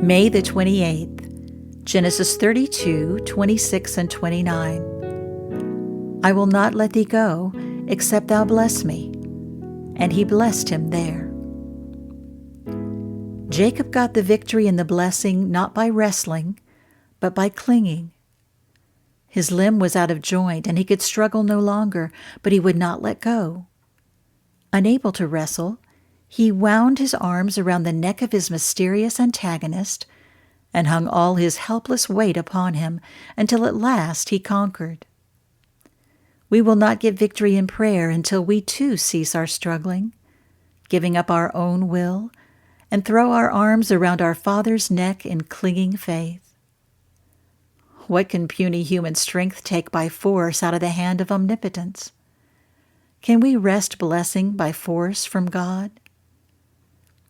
May the 28th, Genesis 32, 26 and 29. I will not let thee go, except thou bless me. And he blessed him there. Jacob got the victory and the blessing not by wrestling, but by clinging. His limb was out of joint, and he could struggle no longer, but he would not let go. Unable to wrestle, he wound his arms around the neck of his mysterious antagonist and hung all his helpless weight upon him until at last he conquered. We will not get victory in prayer until we too cease our struggling, giving up our own will, and throw our arms around our Father's neck in clinging faith. What can puny human strength take by force out of the hand of omnipotence? Can we wrest blessing by force from God?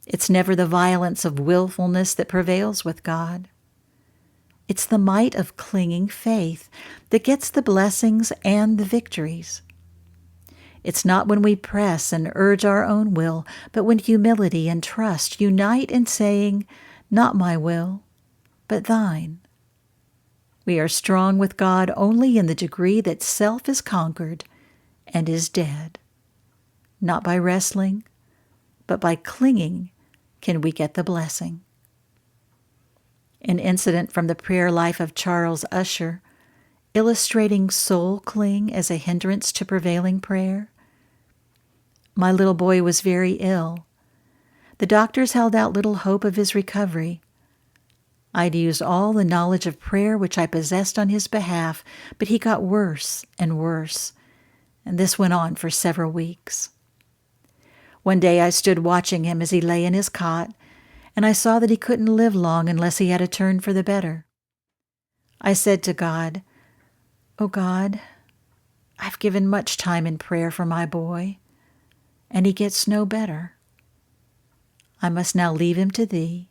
It's never the violence of willfulness that prevails with God. It's the might of clinging faith that gets the blessings and the victories. It's not when we press and urge our own will, but when humility and trust unite in saying, "Not my will, but thine." We are strong with God only in the degree that self is conquered and is dead. Not by wrestling, but by clinging can we get the blessing. An incident from the prayer life of Charles Ussher, illustrating soul cling as a hindrance to prevailing prayer. My little boy was very ill. The doctors held out little hope of his recovery. I'd used all the knowledge of prayer which I possessed on his behalf, but he got worse and worse, and this went on for several weeks. One day I stood watching him as he lay in his cot, and I saw that he couldn't live long unless he had a turn for the better. I said to God, "Oh God, I've given much time in prayer for my boy, and he gets no better. I must now leave him to thee,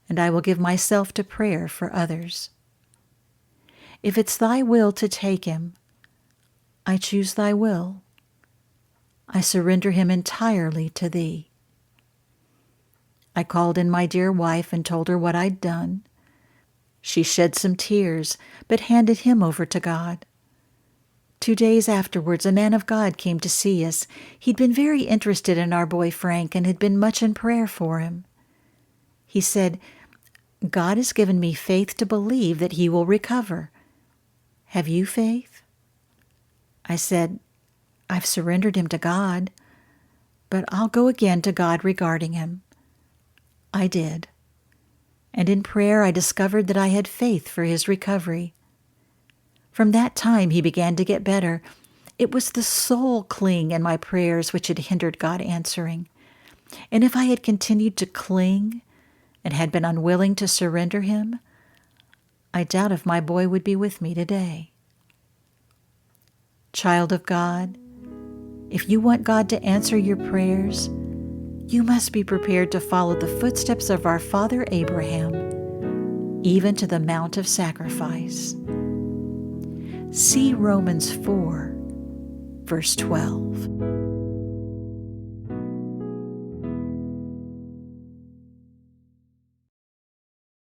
and I will give myself to prayer for others. If it's thy will to take him, I choose thy will. I surrender him entirely to thee." I called in my dear wife and told her what I'd done. She shed some tears, but handed him over to God. 2 days afterwards, a man of God came to see us. He'd been very interested in our boy Frank and had been much in prayer for him. He said, "God has given me faith to believe that he will recover. Have you faith?" I said, "I've surrendered him to God, but I'll go again to God regarding him." I did. And in prayer I discovered that I had faith for his recovery. From that time he began to get better. It was the soul cling in my prayers which had hindered God answering. And if I had continued to cling and had been unwilling to surrender him, I doubt if my boy would be with me today. Child of God, if you want God to answer your prayers, you must be prepared to follow the footsteps of our father Abraham, even to the mount of sacrifice. See Romans 4, verse 12.